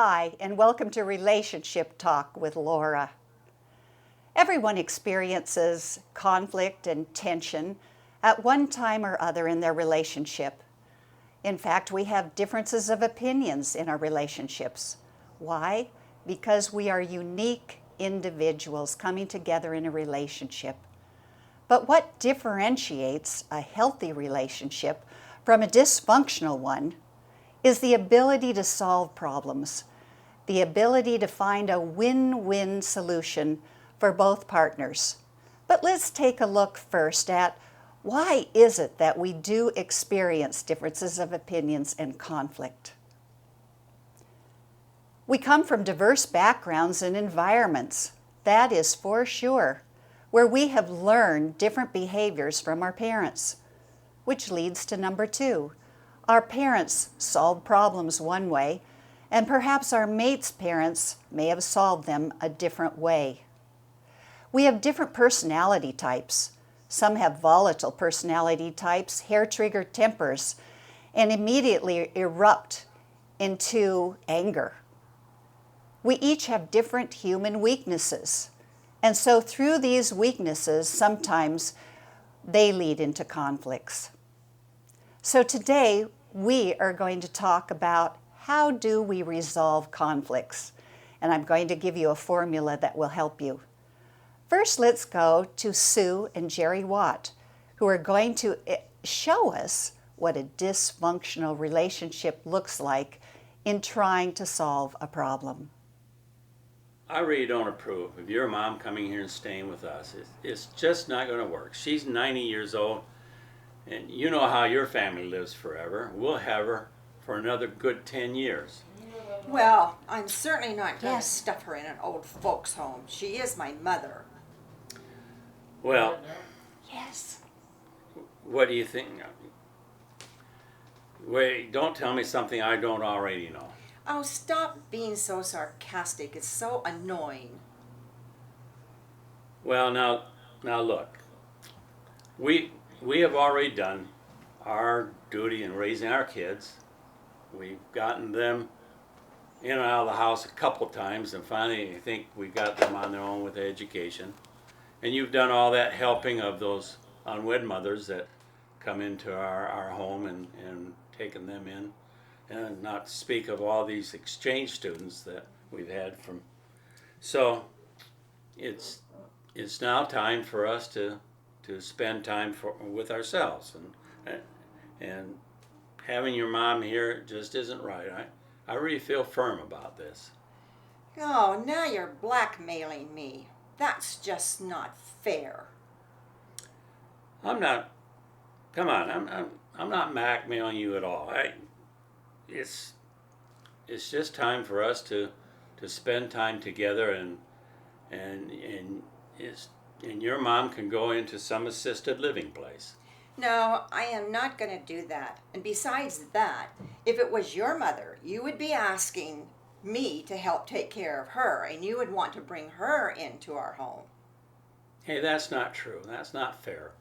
Hi, and welcome to Relationship Talk with Laura. Everyone experiences conflict and tension at one time or other in their relationship. In fact, we have differences of opinions in our relationships. Why? Because we are unique individuals coming together in a relationship. But what differentiates a healthy relationship from a dysfunctional one is the ability to solve problems, the ability to find a win-win solution for both partners. But let's take a look first at why is it that we do experience differences of opinions and conflict. We come from diverse backgrounds and environments, that is for sure, where we have learned different behaviors from our parents, which leads to number 2. Our parents solved problems one way, and perhaps our mate's parents may have solved them a different way. We have different personality types. Some have volatile personality types, hair-trigger tempers, and immediately erupt into anger. We each have different human weaknesses, and so through these weaknesses, sometimes they lead into conflicts. So today, we are going to talk about how do we resolve conflicts, and I'm going to give you a formula that will help you. First, let's go to Sue and Jerry Watt, who are going to show us what a dysfunctional relationship looks like in trying to solve a problem. I really don't approve of your mom coming here and staying with us. It's just not going to work. She's 90 years old, and you know how your family lives forever. We'll have her for another good 10 years. Well, I'm certainly not going to stuff her in an old folks' home. She is my mother. Well, Yes. what do you think? Wait, don't tell me something I don't already know. Oh, stop being so sarcastic. It's so annoying. Well, now look. We have already done our duty in raising our kids. We've gotten them in and out of the house a couple times, and finally I think we got them on their own with education. And you've done all that helping of those unwed mothers that come into our home and taken them in. And not to speak of all these exchange students that we've had from. So it's now time for us to spend time with ourselves, and having your mom here just isn't right. I really feel firm about this. Oh, now you're blackmailing me. That's just not fair. I'm not. Come on, I'm not blackmailing you at all. It's just time for us to spend time together, and your mom can go into some assisted living place. No, I am not going to do that. And besides that, if it was your mother, you would be asking me to help take care of her, and you would want to bring her into our home. Hey, that's not true. That's not fair.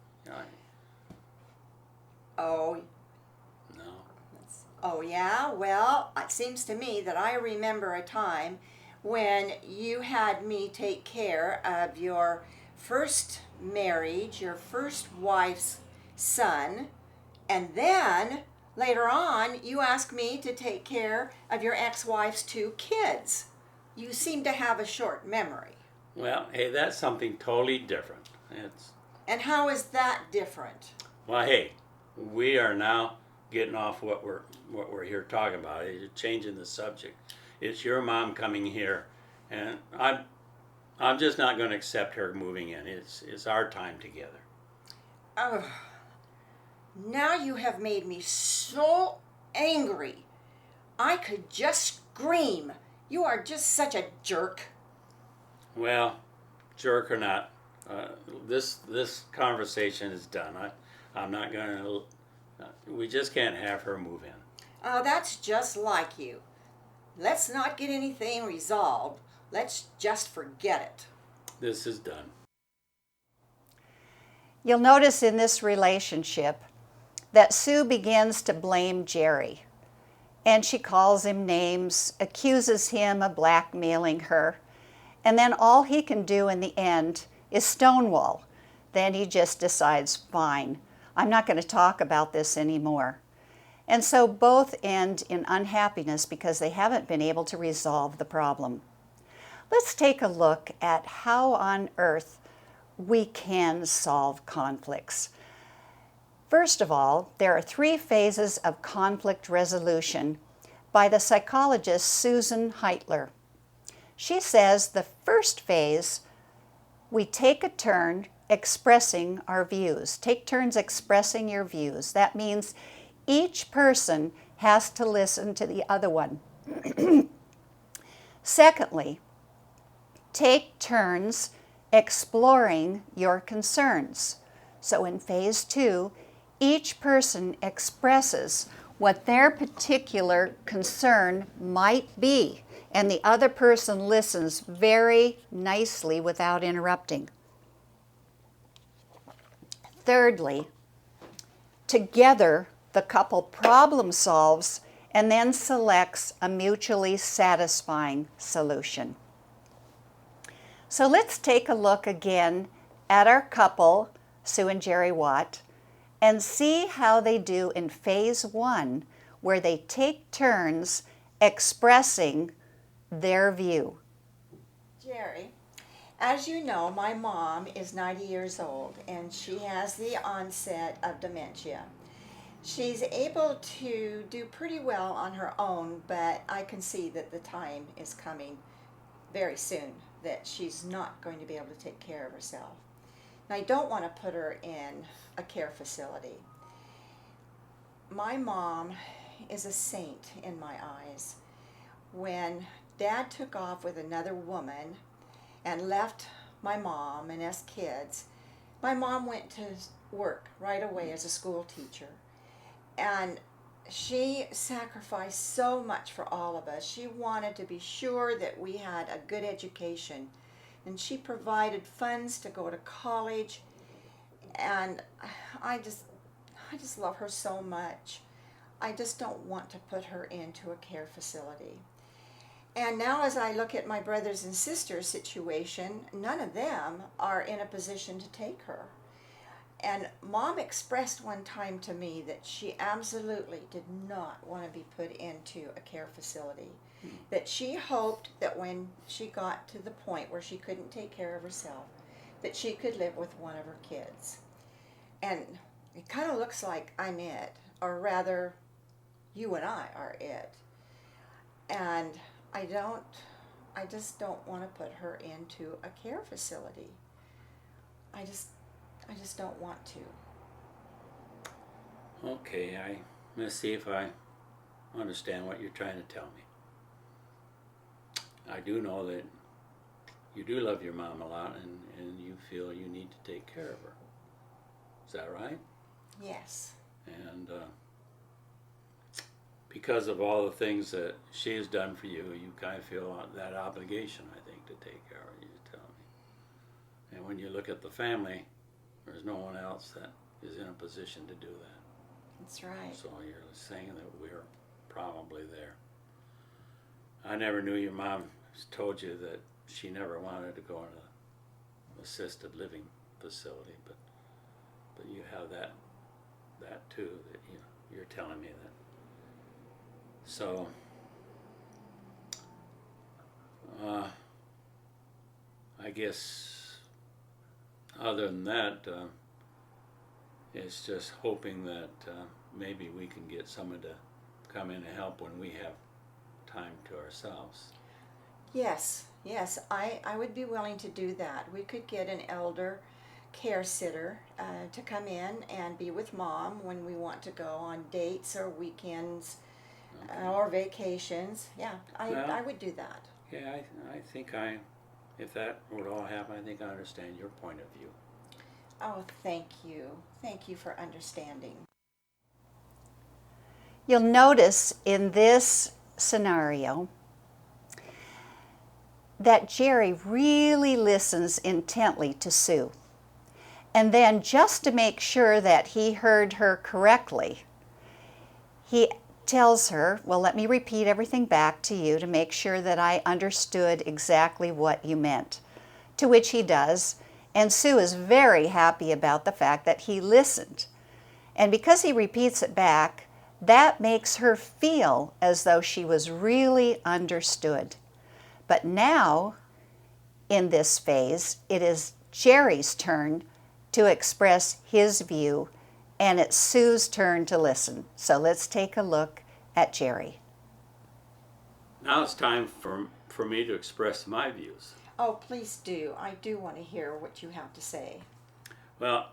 Oh, No. Oh, yeah? Well, it seems to me that I remember a time when you had me take care of your first marriage, your first wife's son, and then later on you asked me to take care of your ex-wife's 2 kids. You seem to have a short memory. Well, hey, that's something totally different. And how is that different? Well, hey, we are now getting off what we're here talking about. You're changing the subject. It's your mom coming here, and I'm just not going to accept her moving in. It's our time together. Oh, now you have made me so angry. I could just scream. You are just such a jerk. Well, jerk or not, this conversation is done. I'm not going to. We just can't have her move in. Oh, that's just like you. Let's not get anything resolved. Let's just forget it. This is done. You'll notice in this relationship that Sue begins to blame Jerry. and she calls him names, accuses him of blackmailing her, and then all he can do in the end is stonewall. Then he just decides, fine, I'm not going to talk about this anymore. And so both end in unhappiness because they haven't been able to resolve the problem. Let's take a look at how on earth we can solve conflicts. First of all, there are 3 phases of conflict resolution by the psychologist Susan Heitler. She says the first phase, we take a turn expressing our views. Take turns expressing your views. That means each person has to listen to the other one. Secondly, take turns exploring your concerns. So in phase 2, each person expresses what their particular concern might be, and the other person listens very nicely without interrupting. Thirdly, together the couple problem solves and then selects a mutually satisfying solution. So let's take a look again at our couple, Sue and Jerry Watt, and see how they do in phase 1, where they take turns expressing their view. Jerry, as you know, my mom is 90 years old and she has the onset of dementia. She's able to do pretty well on her own, but I can see that the time is coming very soon that she's not going to be able to take care of herself. And I don't want to put her in a care facility. My mom is a saint in my eyes. When Dad took off with another woman and left my mom and us kids, my mom went to work right away as a school teacher. And she sacrificed so much for all of us. She wanted to be sure that we had a good education. And she provided funds to go to college. And I just love her so much. I just don't want to put her into a care facility. And now as I look at my brothers and sisters' situation, none of them are in a position to take her. And Mom expressed one time to me that she absolutely did not want to be put into a care facility. That she hoped that when she got to the point where she couldn't take care of herself, that she could live with one of her kids. And it kind of looks like I'm it, or rather, you and I are it. And I just don't want to put her into a care facility. I just don't want to. Okay, let's see if I understand what you're trying to tell me. I do know that you do love your mom a lot and you feel you need to take care of her. Is that right? Yes. And because of all the things that she has done for you, you kind of feel that obligation, I think, to take care of her, you tell me. And when you look at the family, there's no one else that is in a position to do that. That's right. So you're saying that we're probably there. I never knew your mom told you that she never wanted to go in an assisted living facility, but you have that too, that you're telling me that. So I guess other than that, it's just hoping that maybe we can get someone to come in and help when we have time to ourselves. Yes, I would be willing to do that. We could get an elder care sitter to come in and be with Mom when we want to go on dates or weekends or vacations. Yeah, I would do that. Yeah, I think if that would all happen, I think I understand your point of view. Oh, thank you. Thank you for understanding. You'll notice in this scenario that Jerry really listens intently to Sue. And then just to make sure that he heard her correctly, he tells her, well, let me repeat everything back to you to make sure that I understood exactly what you meant. To which he does, and Sue is very happy about the fact that he listened. And because he repeats it back, that makes her feel as though she was really understood. But now, in this phase, it is Jerry's turn to express his view, and it's Sue's turn to listen. So let's take a look at Jerry. Now it's time for me to express my views. Oh, please do. I do want to hear what you have to say. Well,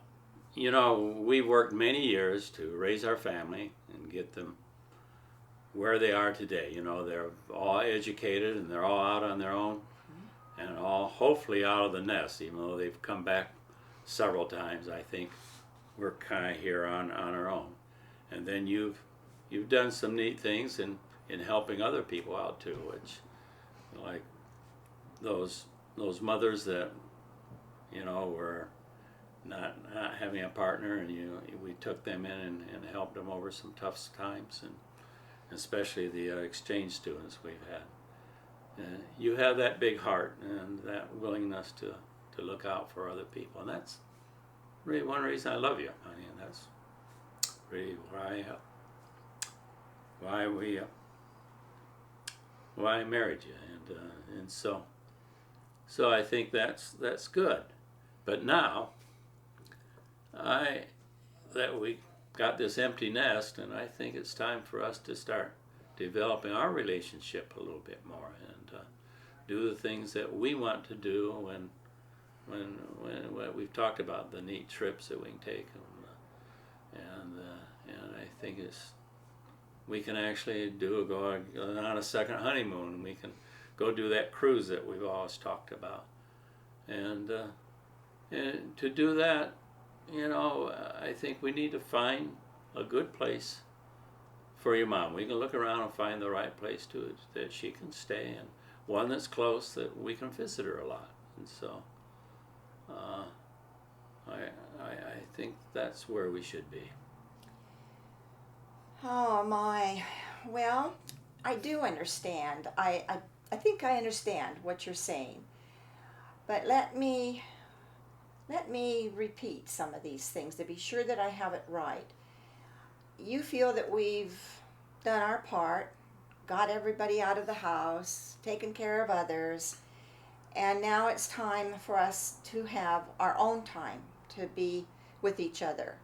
you know, we've worked many years to raise our family and get them where they are today. You know, they're all educated and they're all out on their own and all hopefully out of the nest, even though they've come back several times. I think we're kind of here on our own. And then you've done some neat things in helping other people out too, which, like those mothers that, you know, were not having a partner, and we took them in and helped them over some tough times, and especially the exchange students we've had. You have that big heart and that willingness to look out for other people, and that's really one reason I love you, honey, and that's really why I married you, and so I think that's good. But now that we got this empty nest, and I think it's time for us to start developing our relationship a little bit more and do the things that we want to do when we've talked about the neat trips that we can take, and I think we can actually go on a second honeymoon. We can go do that cruise that we've always talked about, and to do that, you know, I think we need to find a good place for your mom. We can look around and find the right place that she can stay, and one that's close that we can visit her a lot. And so I think that's where we should be. Oh my. Well, I do understand. I think I understand what you're saying. But let me repeat some of these things to be sure that I have it right. You feel that we've done our part, got everybody out of the house, taken care of others, and now it's time for us to have our own time to be with each other.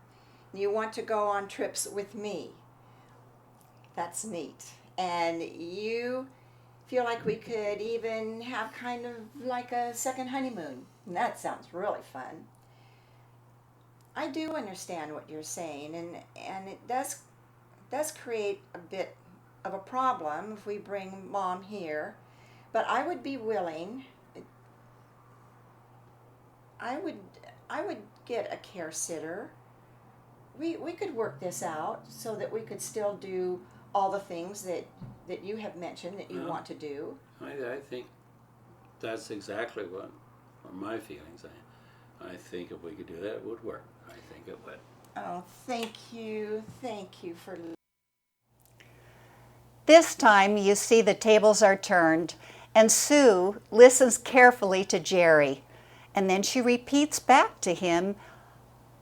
You want to go on trips with me. That's neat. And you feel like we could even have kind of like a second honeymoon. And that sounds really fun. I do understand what you're saying, and it does create a bit of a problem if we bring Mom here. But I would be willing. I would get a care sitter. We could work this out so that we could still do all the things that you have mentioned that you want to do. I think that's exactly what are my feelings. I think if we could do that, it would work. I think it would. Oh, thank you for... This time you see the tables are turned, and Sue listens carefully to Jerry, and then she repeats back to him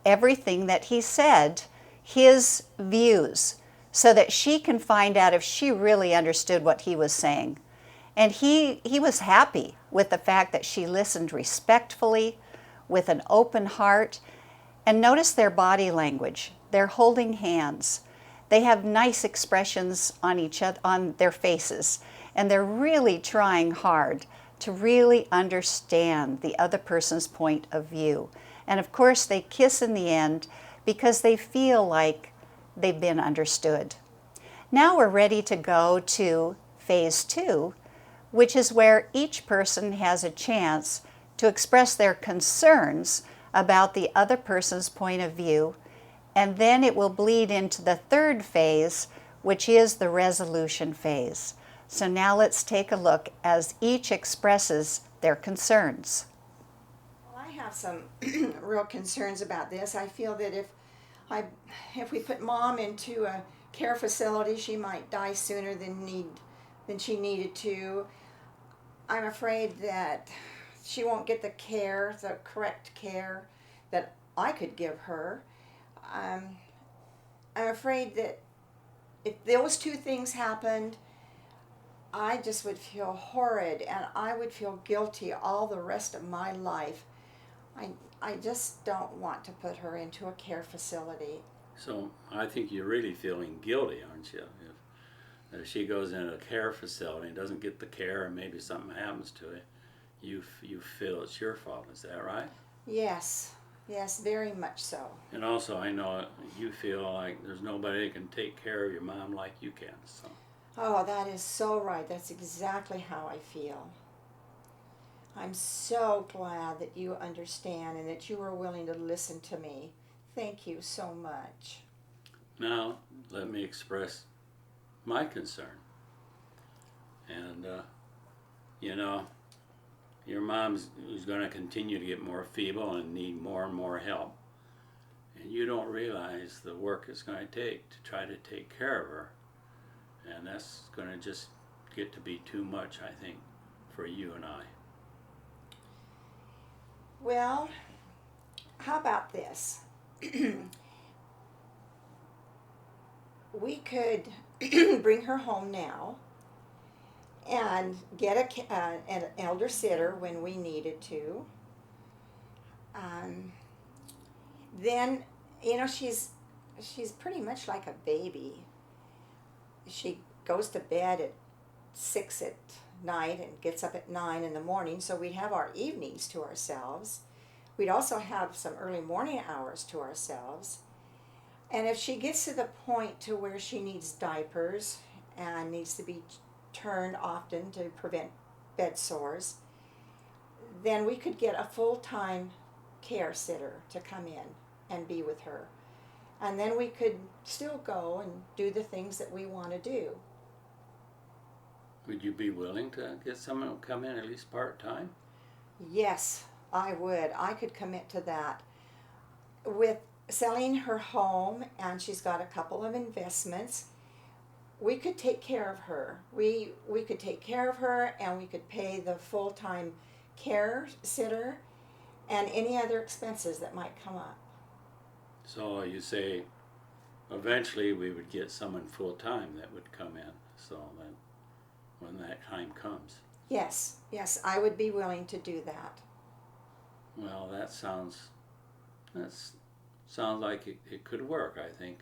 everything that he said, his views, so that she can find out if she really understood what he was saying. And he was happy with the fact that she listened respectfully, with an open heart. And notice their body language. They're holding hands. They have nice expressions on each other, on their faces, and they're really trying hard to really understand the other person's point of view. And of course, they kiss in the end because they feel like they've been understood. Now we're ready to go to phase 2, which is where each person has a chance to express their concerns about the other person's point of view, and then it will bleed into the third phase, which is the resolution phase. So now let's take a look as each expresses their concerns. Well, I have some real concerns about this. I feel that if we put Mom into a care facility, she might die sooner than she needed to. I'm afraid that she won't get the care, the correct care that I could give her. I'm afraid that if those two things happened, I just would feel horrid and I would feel guilty all the rest of my life. I just don't want to put her into a care facility. So I think you're really feeling guilty, aren't you? If she goes in a care facility and doesn't get the care and maybe something happens to it, you feel it's your fault. Is that right? Yes, very much so. And also I know you feel like there's nobody that can take care of your mom like you can. So. Oh, that is so right. That's exactly how I feel. I'm so glad that you understand and that you are willing to listen to me. Thank you so much. Now, let me express my concern. And, you know, your mom's is going to continue to get more feeble and need more and more help. And you don't realize the work it's going to take to try to take care of her. And that's going to just get to be too much, I think, for you and I. Well, how about this? We could bring her home now and get an elder sitter when we needed to. Then, you know, she's pretty much like a baby. She goes to bed at 6 at night and gets up at 9 in the morning, so we'd have our evenings to ourselves. We'd also have some early morning hours to ourselves. And if she gets to the point to where she needs diapers and needs to be turned often to prevent bed sores, then we could get a full-time care sitter to come in and be with her. And then we could still go and do the things that we want to do. Would you be willing to get someone to come in at least part-time? Yes, I would. I could commit to that. With selling her home, and she's got a couple of investments, we could take care of her. We could take care of her, and we could pay the full-time care sitter and any other expenses that might come up. So you say eventually we would get someone full-time that would come in, so that when that time comes. Yes, I would be willing to do that. Well, that sounds like it could work. I think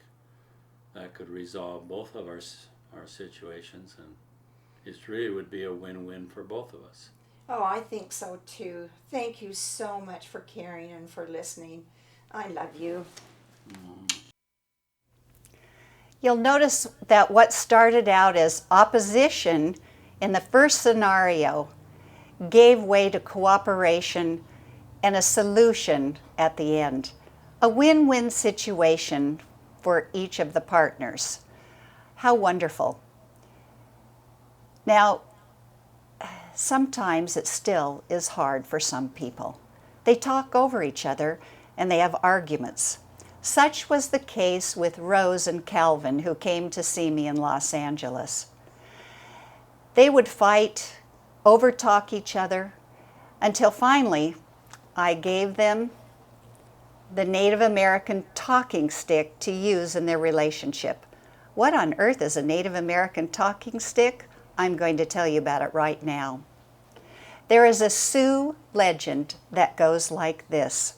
that could resolve both of our situations, and it really would be a win-win for both of us. Oh, I think so too. Thank you so much for caring and for listening. I love you. You'll notice that what started out as opposition in the first scenario gave way to cooperation and a solution at the end. A win-win situation for each of the partners. How wonderful. Now, sometimes it still is hard for some people. They talk over each other and they have arguments. Such was the case with Rose and Calvin, who came to see me in Los Angeles. They would fight, overtalk each other, until finally I gave them the Native American talking stick to use in their relationship. What on earth is a Native American talking stick? I'm going to tell you about it right now. There is a Sioux legend that goes like this.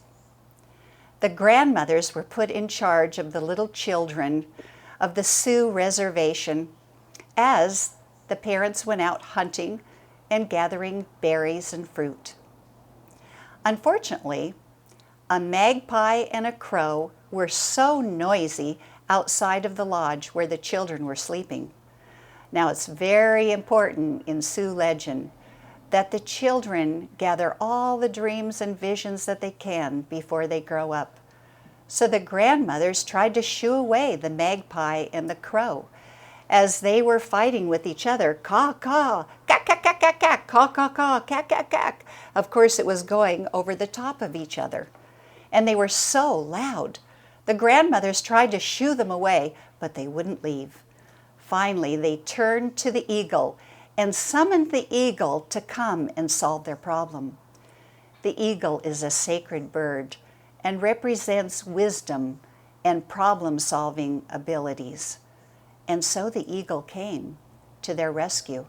The grandmothers were put in charge of the little children of the Sioux reservation as the parents went out hunting and gathering berries and fruit. Unfortunately, a magpie and a crow were so noisy outside of the lodge where the children were sleeping. Now, it's very important in Sioux legend that the children gather all the dreams and visions that they can before they grow up. So the grandmothers tried to shoo away the magpie and the crow as they were fighting with each other. Caw, caw, cack, cack, cack, cack, cack, caw, caw, caw, cack, cack, cack. Of course, it was going over the top of each other. And they were so loud. The grandmothers tried to shoo them away, but they wouldn't leave. Finally, they turned to the eagle and summoned the eagle to come and solve their problem. The eagle is a sacred bird and represents wisdom and problem-solving abilities. And so the eagle came to their rescue.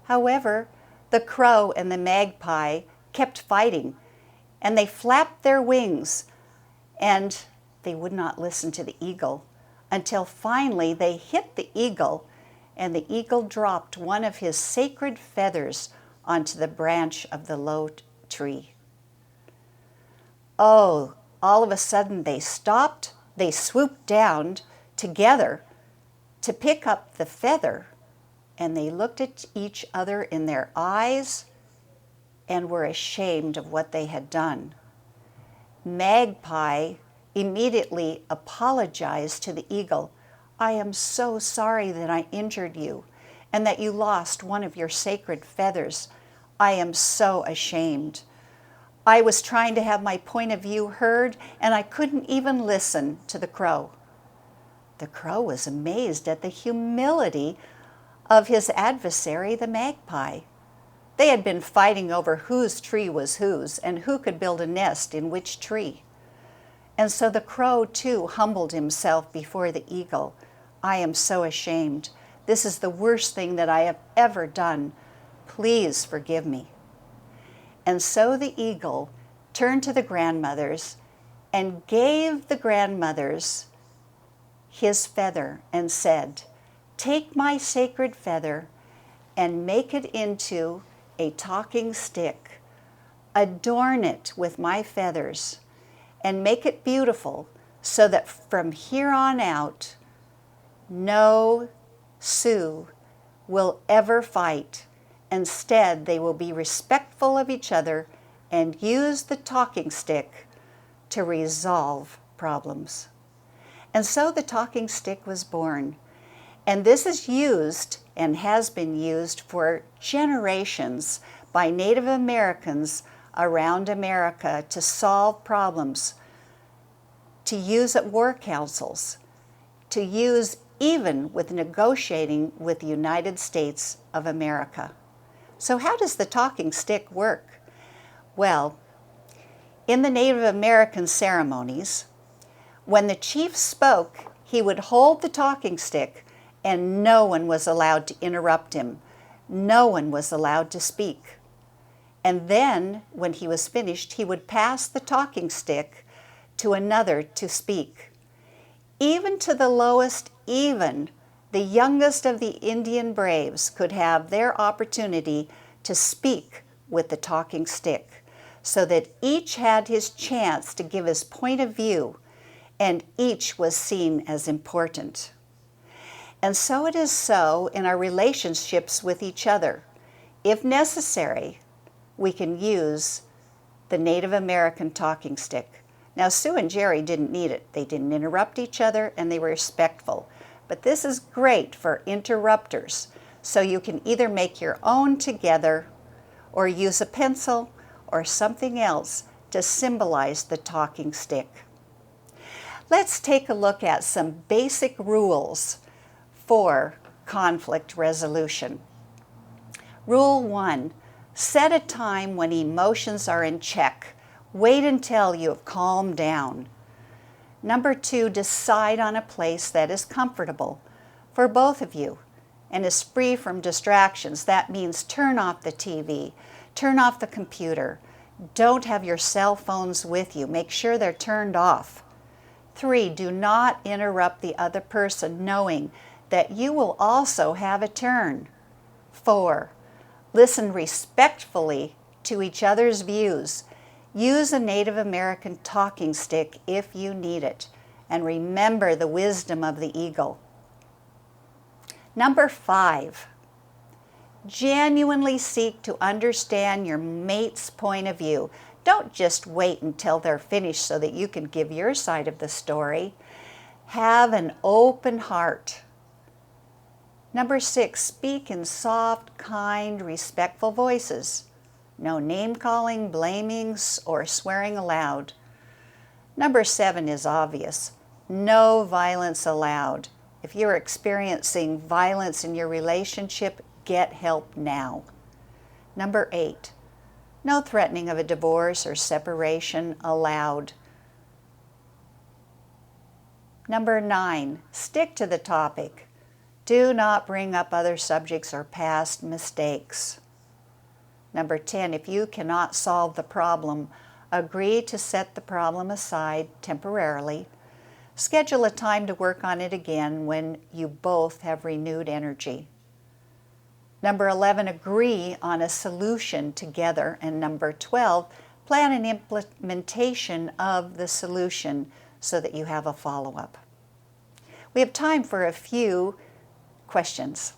However, the crow and the magpie kept fighting, and they flapped their wings, and they would not listen to the eagle until finally they hit the eagle, and the eagle dropped one of his sacred feathers onto the branch of the low tree. Oh, all of a sudden they stopped, they swooped down together to pick up the feather, and they looked at each other in their eyes and were ashamed of what they had done. Magpie immediately apologized to the eagle. I am so sorry that I injured you and that you lost one of your sacred feathers. I am so ashamed. I was trying to have my point of view heard, and I couldn't even listen to the crow. The crow was amazed at the humility of his adversary, the magpie. They had been fighting over whose tree was whose and who could build a nest in which tree. And so the crow, too, humbled himself before the eagle. I am so ashamed. This is the worst thing that I have ever done. Please forgive me. And so the eagle turned to the grandmothers and gave the grandmothers his feather and said, take my sacred feather and make it into a talking stick. Adorn it with my feathers and make it beautiful so that from here on out, no Sioux will ever fight. Instead, they will be respectful of each other and use the talking stick to resolve problems. And so the talking stick was born. And this is used and has been used for generations by Native Americans around America to solve problems, to use at war councils, to use even with negotiating with the United States of America. So how does the talking stick work? Well, in the Native American ceremonies, when the chief spoke, he would hold the talking stick and no one was allowed to interrupt him. No one was allowed to speak. And then, when he was finished, he would pass the talking stick to another to speak. Even to the lowest, even the youngest of the Indian braves could have their opportunity to speak with the talking stick, so that each had his chance to give his point of view, and each was seen as important. And so it is so in our relationships with each other. If necessary, we can use the Native American talking stick. Now, Sue and Jerry didn't need it. They didn't interrupt each other and they were respectful. But this is great for interrupters. So you can either make your own together or use a pencil or something else to symbolize the talking stick. Let's take a look at some basic rules for conflict resolution. Rule 1, set a time when emotions are in check. Wait until you have calmed down. Number 2, decide on a place that is comfortable for both of you and is free from distractions. That means turn off the TV, turn off the computer. Don't have your cell phones with you. Make sure they're turned off. 3, do not interrupt the other person knowing that you will also have a turn. 4, listen respectfully to each other's views. Use a Native American talking stick if you need it, and remember the wisdom of the eagle. Number 5, genuinely seek to understand your mate's point of view. Don't just wait until they're finished so that you can give your side of the story. Have an open heart. Number 6, speak in soft, kind, respectful voices. No name-calling, blaming, or swearing aloud. Number 7 is obvious. No violence allowed. If you're experiencing violence in your relationship, get help now. Number 8, no threatening of a divorce or separation allowed. Number 9, stick to the topic. Do not bring up other subjects or past mistakes. Number 10, if you cannot solve the problem, agree to set the problem aside temporarily. Schedule a time to work on it again when you both have renewed energy. Number 11, agree on a solution together. And number 12, plan an implementation of the solution so that you have a follow-up. We have time for a few questions.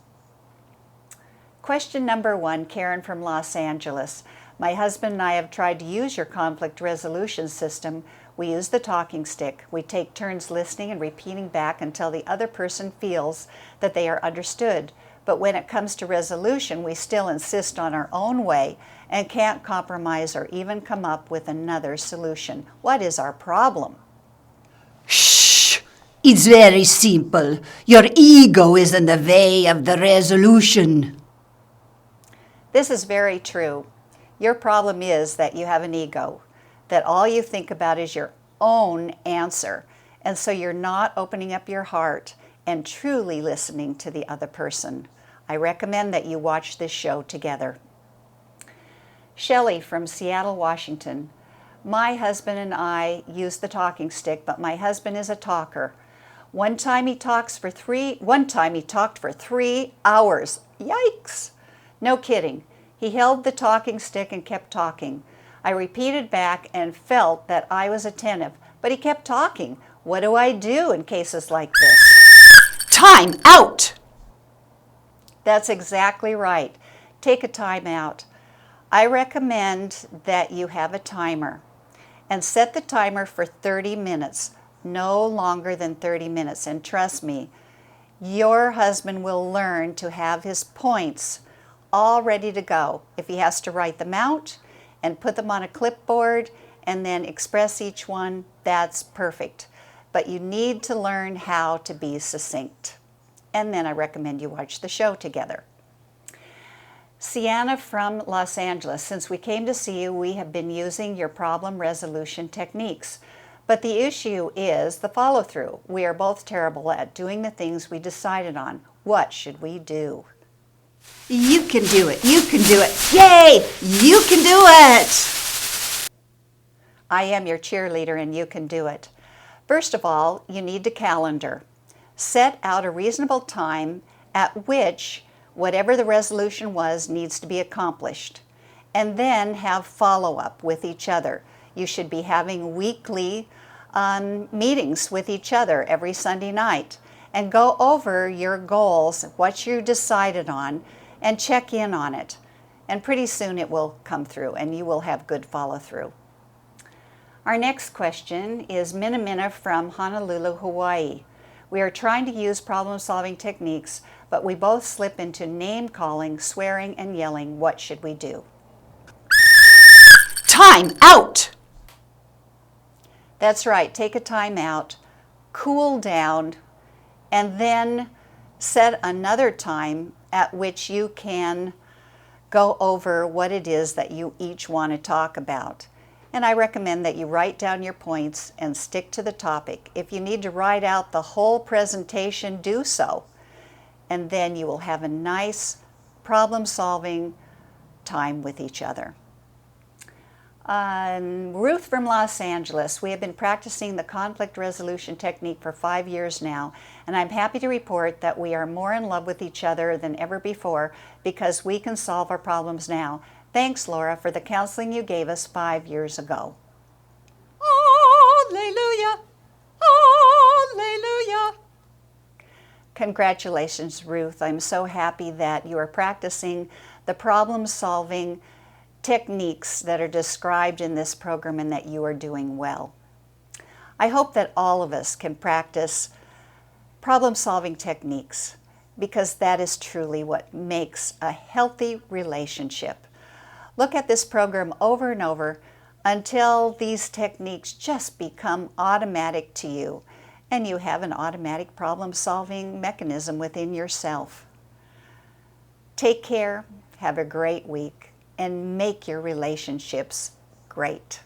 Question number 1, Karen from Los Angeles. My husband and I have tried to use your conflict resolution system. We use the talking stick. We take turns listening and repeating back until the other person feels that they are understood. But when it comes to resolution, we still insist on our own way and can't compromise or even come up with another solution. What is our problem? Shh! It's very simple. Your ego is in the way of the resolution. This is very true. Your problem is that you have an ego, that all you think about is your own answer. And so you're not opening up your heart and truly listening to the other person. I recommend that you watch this show together. Shelley from Seattle, Washington. My husband and I use the talking stick, but my husband is a talker. One time he talked for 3 hours. Yikes! No kidding. He held the talking stick and kept talking. I repeated back and felt that I was attentive, but he kept talking. What do I do in cases like this? Time out! That's exactly right. Take a time out. I recommend that you have a timer and set the timer for 30 minutes, no longer than 30 minutes. And trust me, your husband will learn to have his points all ready to go. If he has to write them out and put them on a clipboard and then express each one, that's perfect. But you need to learn how to be succinct. And then I recommend you watch the show together. Sienna from Los Angeles. Since we came to see you, we have been using your problem resolution techniques. But the issue is the follow-through. We are both terrible at doing the things we decided on. What should we do? You can do it. You can do it. Yay! You can do it! I am your cheerleader and you can do it. First of all, you need a calendar. Set out a reasonable time at which whatever the resolution was needs to be accomplished. And then have follow-up with each other. You should be having weekly meetings with each other every Sunday night and go over your goals, what you decided on, and check in on it. And pretty soon it will come through and you will have good follow-through. Our next question is Minamina from Honolulu, Hawaii. We are trying to use problem-solving techniques, but we both slip into name-calling, swearing, and yelling. What should we do? Time out! That's right. Take a time out, cool down, and then set another time at which you can go over what it is that you each want to talk about. And I recommend that you write down your points and stick to the topic. If you need to write out the whole presentation, do so. And then you will have a nice problem-solving time with each other. Ruth from Los Angeles. We have been practicing the conflict resolution technique for 5 years now, and I'm happy to report that we are more in love with each other than ever before because we can solve our problems now. Thanks, Laura, for the counseling you gave us 5 years ago. Hallelujah! Hallelujah! Congratulations, Ruth. I'm so happy that you are practicing the problem-solving techniques that are described in this program and that you are doing well. I hope that all of us can practice problem-solving techniques because that is truly what makes a healthy relationship. Look at this program over and over until these techniques just become automatic to you and you have an automatic problem-solving mechanism within yourself. Take care, have a great week, and make your relationships great.